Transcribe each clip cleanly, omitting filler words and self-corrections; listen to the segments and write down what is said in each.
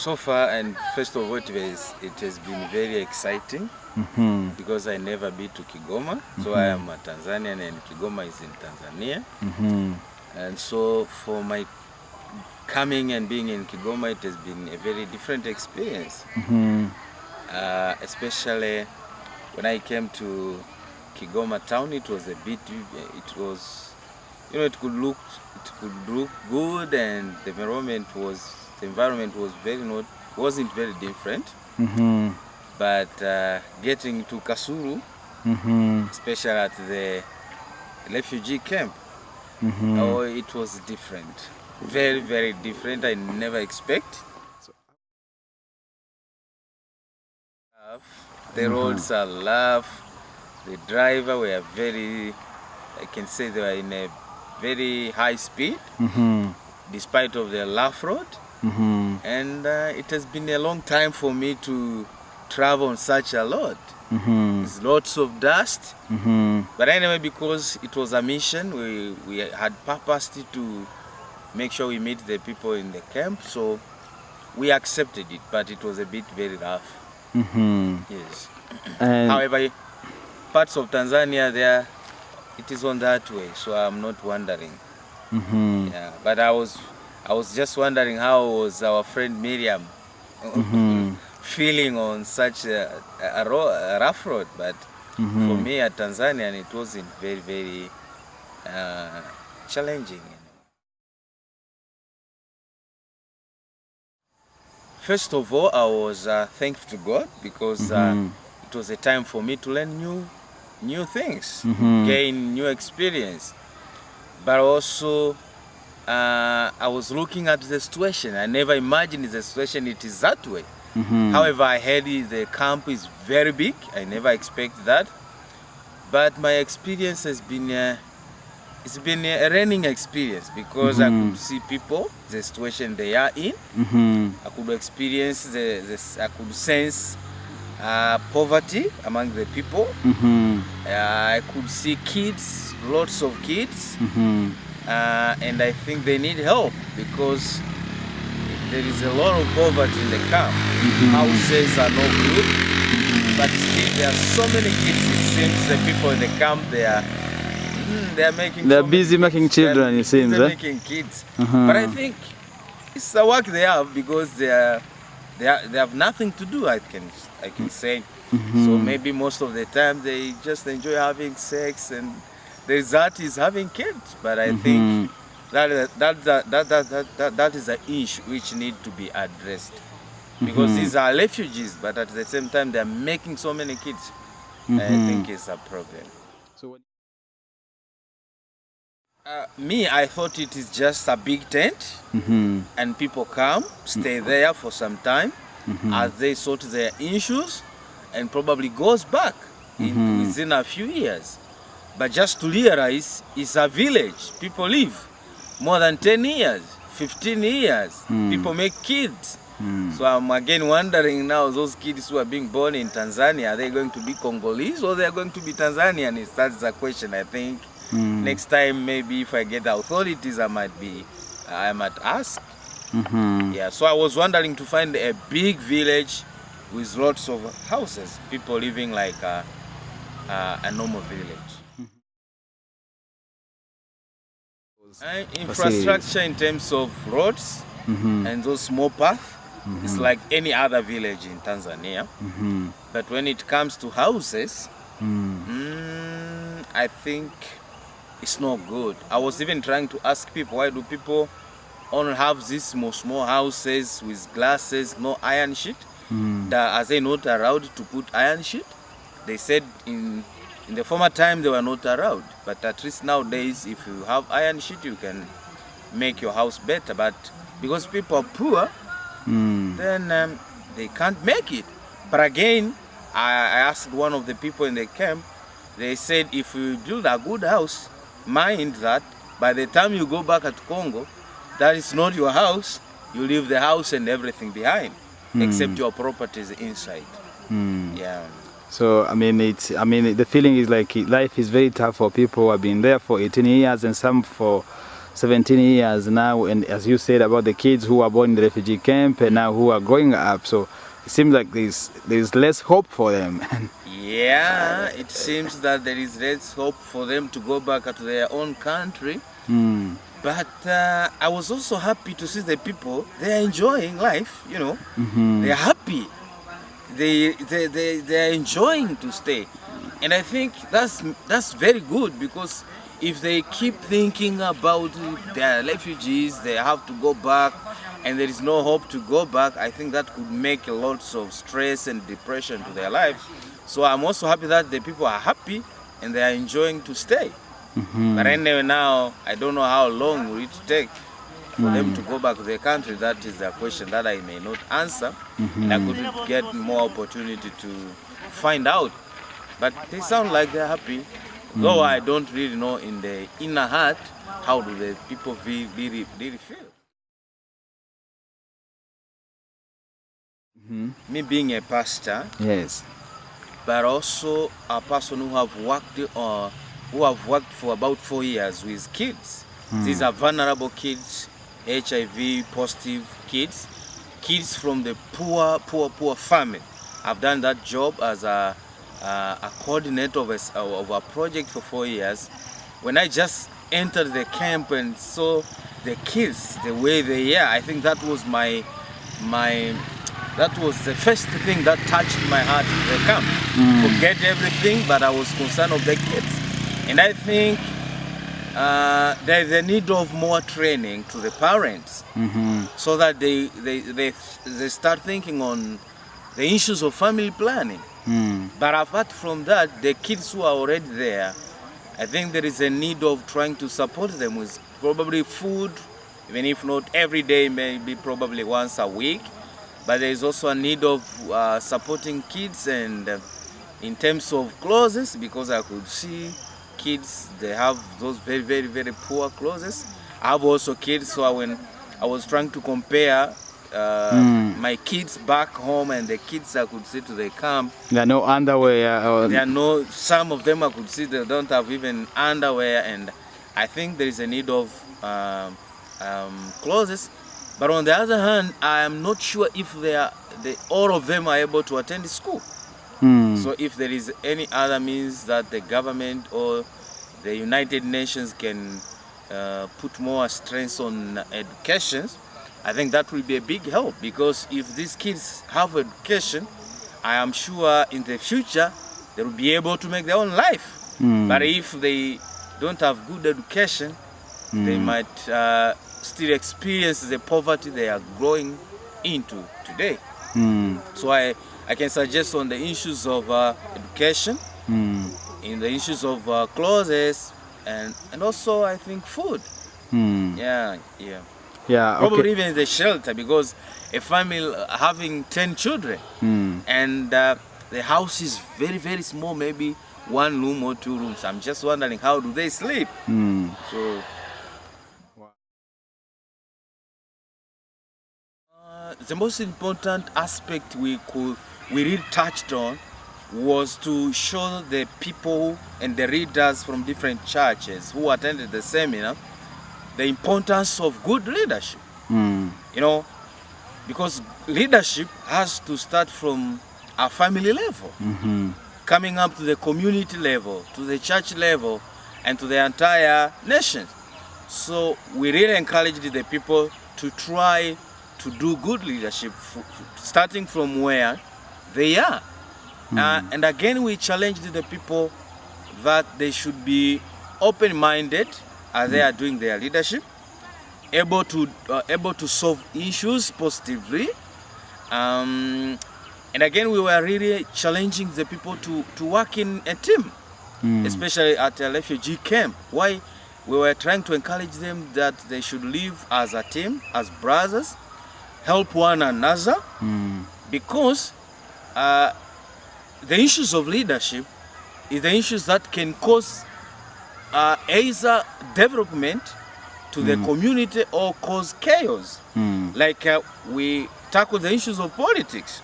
So far, and first of all, it has been very exciting because I never been to Kigoma. So I am a Tanzanian and Kigoma is in Tanzania. And so for my coming and being in Kigoma, it has been a very different experience. Especially when I came to Kigoma town, it was a bit, it was, you know, it could look good, and the environment was wasn't very different. But getting to Kasulu, especially at the refugee camp, oh, it was different, very, very different. I never expect. The roads are rough. The driver were very, I can say they were in a very high speed, despite of the rough road. And it has been a long time for me to travel on such a road. There's lots of dust. But anyway, because it was a mission, we had purposed to make sure we meet the people in the camp, so we accepted it, but it was a bit very rough. Yes. However, parts of Tanzania there, it is on that way, so I'm not wondering. Yeah, but I was just wondering how was our friend Miriam feeling on such a rough road. But for me at Tanzania, it wasn't very, very challenging. First of all, I was thankful to God because it was a time for me to learn new things, gain new experience. But also, I was looking at the situation. I never imagined the situation it is that way. However, I heard the camp is very big. I never expected that. But my experience has been it's been a learning experience because I could see people, the situation they are in. I could experience I could sense poverty among the people. I could see kids, lots of kids, and I think they need help because there is a lot of poverty in the camp. Houses are not good, but still there are so many kids. It seems the people in the camp, they're busy making children, it seems. They're making kids. But I think it's the work they have because they have nothing to do, I can say. So maybe most of the time they just enjoy having sex, and the result is having kids. But I think that is an issue which need to be addressed because these are refugees, but at the same time they're making so many kids. I think it's a problem. So me, I thought it is just a big tent, and people come, stay there for some time as they sort their issues, and probably goes back within a few years. But just to realize, it's a village. People live more than 10 years, 15 years. People make kids. So I'm again wondering now, those kids who are being born in Tanzania, are they going to be Congolese or they are going to be Tanzanians? That's the question, I think. Next time, maybe if I get the authorities, I might ask. Yeah, so I was wondering to find a big village with lots of houses, people living like a normal village. Infrastructure in terms of roads and those small paths, it's like any other village in Tanzania. But when it comes to houses, I think it's not good. I was even trying to ask people, why do people only have these small houses with glasses, no iron sheet? Are they not allowed to put iron sheet? They said in the former time they were not allowed, but at least nowadays if you have iron sheet you can make your house better. But because people are poor, then they can't make it. But again, I asked one of the people in the camp, they said if you build a good house, mind that by the time you go back at Congo, that is not your house. You leave the house and everything behind, except your properties inside. Yeah. So the feeling is like life is very tough for people who have been there for 18 years and some for 17 years now, and as you said about the kids who are born in the refugee camp and now who are growing up, so it seems like there's less hope for them. Yeah, it seems that there is less hope for them to go back to their own country. But I was also happy to see the people, they are enjoying life, you know. They are happy. They are enjoying to stay. And I think that's very good, because if they keep thinking about their refugees, they have to go back, and there is no hope to go back, I think that could make lots of stress and depression to their life. So I'm also happy that the people are happy and they are enjoying to stay. But anyway, now I don't know how long will it take for them to go back to their country. That is a question that I may not answer. And I could get more opportunity to find out. But they sound like they're happy. Though I don't really know in the inner heart how do the people really feel. Me being a pastor, Yes. but also a person who have worked for about 4 years with kids. These are vulnerable kids, HIV positive kids, kids from the poor family. I've done that job as a coordinator of a project for 4 years. When I just entered the camp and saw the kids, the way they are, I think that was that was the first thing that touched my heart in the camp. Forget everything, but I was concerned of the kids. And I think there's a need of more training to the parents, so that they start thinking on the issues of family planning. But apart from that, the kids who are already there, I think there is a need of trying to support them with probably food, even if not every day, maybe probably once a week. But there is also a need of supporting kids, and in terms of clothes, because I could see kids, they have those very poor clothes. I have also kids, so when I was trying to compare my kids back home and the kids I could see to the camp, There are no underwear. there are no, some of them I could see they don't have even underwear, and I think there is a need of clothes. But on the other hand, I am not sure if all of them are able to attend school. So if there is any other means that the government or the United Nations can put more strength on education, I think that will be a big help, because if these kids have education, I am sure in the future they will be able to make their own life. But if they don't have good education, they might still experience the poverty they are growing into today. So I can suggest on the issues of education, in the issues of clothes, and also I think food. Yeah. Probably even the shelter, because a family having 10 children and the house is very small, maybe 1 room or 2 rooms. I'm just wondering, how do they sleep? So the most important aspect we really touched on was to show the people and the readers from different churches who attended the seminar the importance of good leadership. You know, because leadership has to start from a family level, coming up to the community level, to the church level, and to the entire nation. So we really encouraged the people to try to do good leadership, starting from where they are. And again, we challenged the people that they should be open-minded as they are doing their leadership, able to solve issues positively. And again, we were really challenging the people to work in a team, especially at a refugee camp. Why? We were trying to encourage them that they should live as a team, as brothers, help one another, because the issues of leadership is the issues that can cause either development to the community or cause chaos. Like we tackled the issues of politics,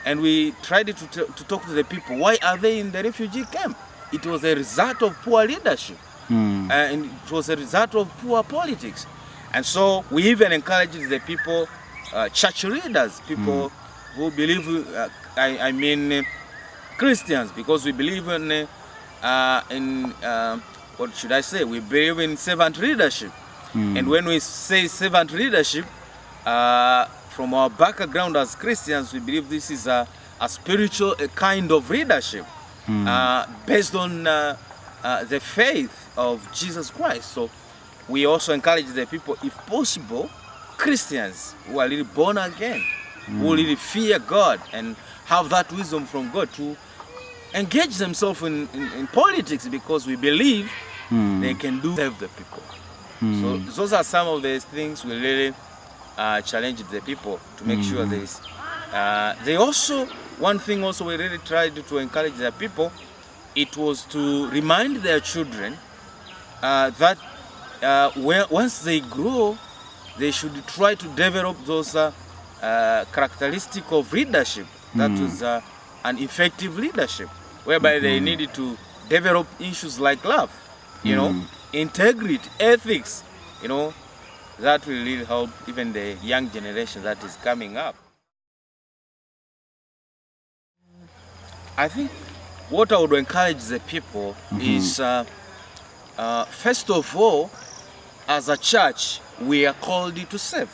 and we tried to talk to the people. Why are they in the refugee camp? It was a result of poor leadership. and it was a result of poor politics. And so we even encouraged the people, church leaders, people who believe, Christians, because we believe in what should I say? We believe in servant leadership. And when we say servant leadership, from our background as Christians, we believe this is a spiritual kind of leadership based on the faith of Jesus Christ. So we also encourage the people, if possible, Christians who are really born again, who really fear God and have that wisdom from God to engage themselves in politics, because we believe they can serve the people. So those are some of the things we really challenge the people to make sure there is. They also, one thing also we really tried to encourage the people, it was to remind their children that once they grow, they should try to develop those characteristics of leadership. That was an effective leadership, whereby they needed to develop issues like love, you know, integrity, ethics, you know, that will really help even the young generation that is coming up. I think what I would encourage the people is, first of all, as a church, we are called to serve.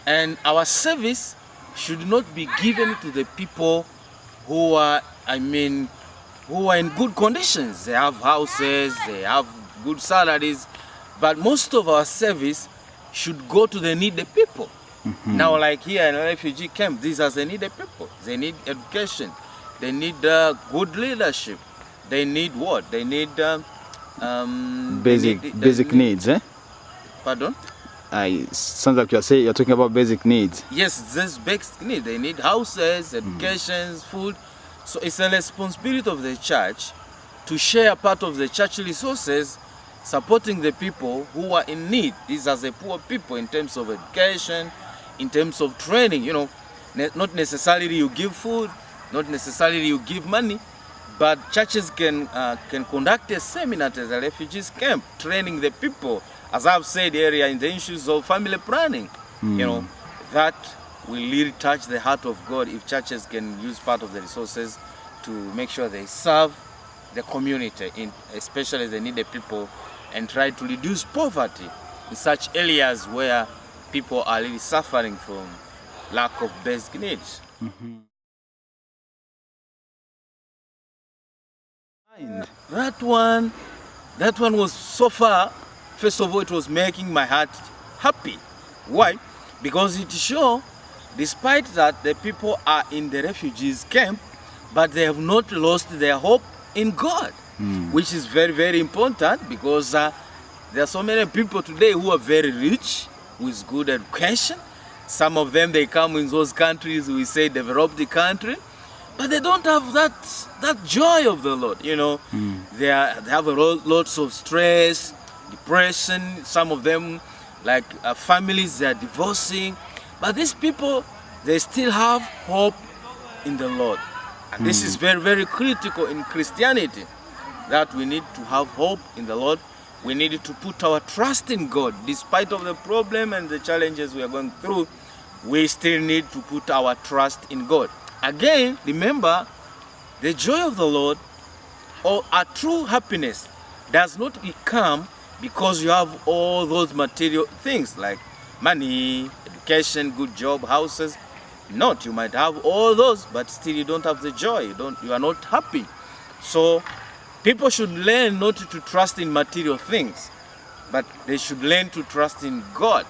And our service should not be given to the people who are, who are in good conditions. They have houses, they have good salaries, but most of our service should go to the needy people. Now, like here in a refugee camp, these are the needy people. They need education, they need good leadership, they need what? They need basic needs, eh? Pardon? Sounds like you're talking about basic needs. Yes, there's basic needs. They need houses, education, food. So it's a responsibility of the church to share part of the church resources, supporting the people who are in need. These are the poor people in terms of education, in terms of training. You know, not necessarily you give food, not necessarily you give money, but churches can conduct a seminar at the refugees camp, training the people, as I've said earlier, in the issues of family planning. You know, that will really touch the heart of God if churches can use part of the resources to make sure they serve the community, especially the needy people, and try to reduce poverty in such areas where people are really suffering from lack of basic needs. That one was so far, first of all, it was making my heart happy. Why? Because it shows, despite that the people are in the refugees camp, but they have not lost their hope in God, which is very, very important, because there are so many people today who are very rich with good education. Some of them, they come in those countries, we say developed country, but they don't have that joy of the Lord. You know, they have lots of stress, depression. Some of them, like families, they are divorcing. But these people, they still have hope in the Lord. And this is very, very critical in Christianity, that we need to have hope in the Lord. We need to put our trust in God. Despite of the problem and the challenges we are going through, we still need to put our trust in God. Again, remember, the joy of the Lord, or a true happiness, does not come because you have all those material things like money, education, good job, houses. Not, you might have all those, but still you don't have the joy. You are not happy. So people should learn not to trust in material things, but they should learn to trust in God.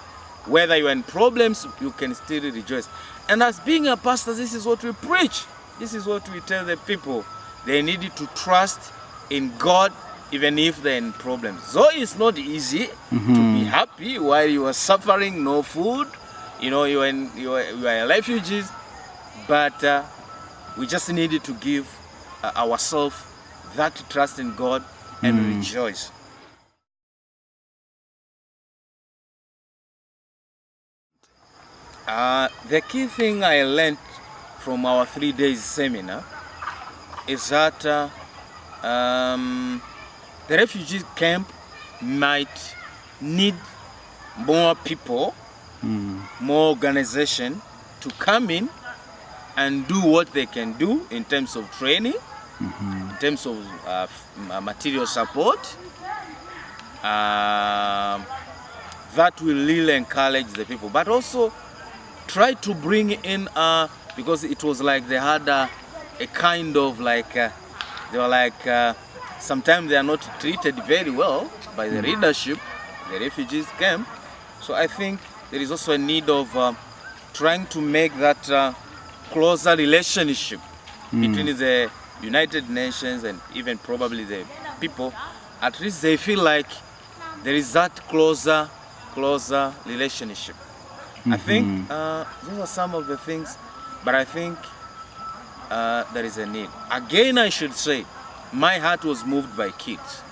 Whether you are in problems, you can still rejoice. And as being a pastor, this is what we preach. This is what we tell the people. They need to trust in God even if they're in problems. So it's not easy to be happy while you are suffering, no food. You know, you are refugees, but we just needed to give ourselves that trust in God and rejoice. The key thing I learned from our 3 days seminar is that the refugee camp might need more people, more organization to come in and do what they can do in terms of training, in terms of material support. That will really encourage the people, but also try to bring in, because it was like they had a kind of like, they were like, sometimes they are not treated very well by the leadership, the refugees camp. So I think there is also a need of trying to make that closer relationship between the United Nations and even probably the people. At least they feel like there is that closer relationship. I think those are some of the things, but I think there is a need. Again, I should say, my heart was moved by kids.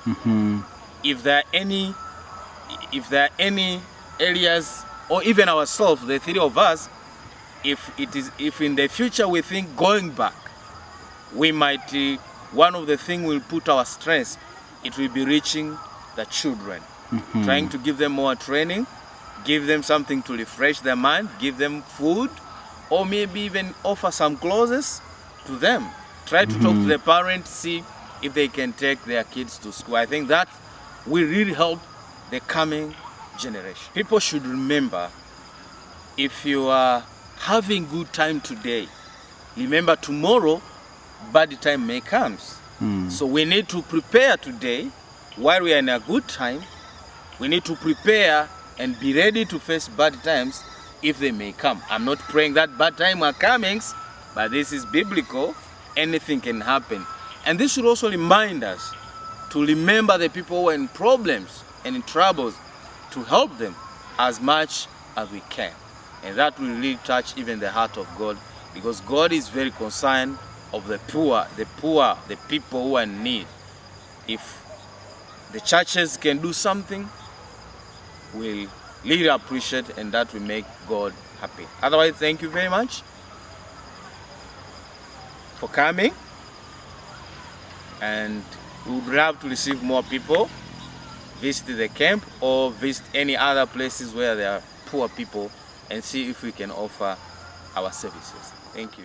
If there are any areas, or even ourselves, the three of us, if in the future we think going back, we might, one of the things we'll put our stress, it will be reaching the children, trying to give them more training, give them something to refresh their mind, give them food, or maybe even offer some clothes to them. Try to talk to the parents, see if they can take their kids to school. I think that will really help the coming generation. People should remember, if you are having good time today, remember tomorrow bad time may come. So we need to prepare today while we are in a good time. We need to prepare and be ready to face bad times if they may come. I'm not praying that bad time are coming, but this is biblical. Anything can happen. And this should also remind us to remember the people who are in problems and in troubles, to help them as much as we can. And that will really touch even the heart of God, because God is very concerned of the poor, the people who are in need. If the churches can do something, we'll really appreciate, and that will make God happy. Otherwise, thank you very much for coming, and we would love to receive more people, visit the camp or visit any other places where there are poor people, and see if we can offer our services. Thank you.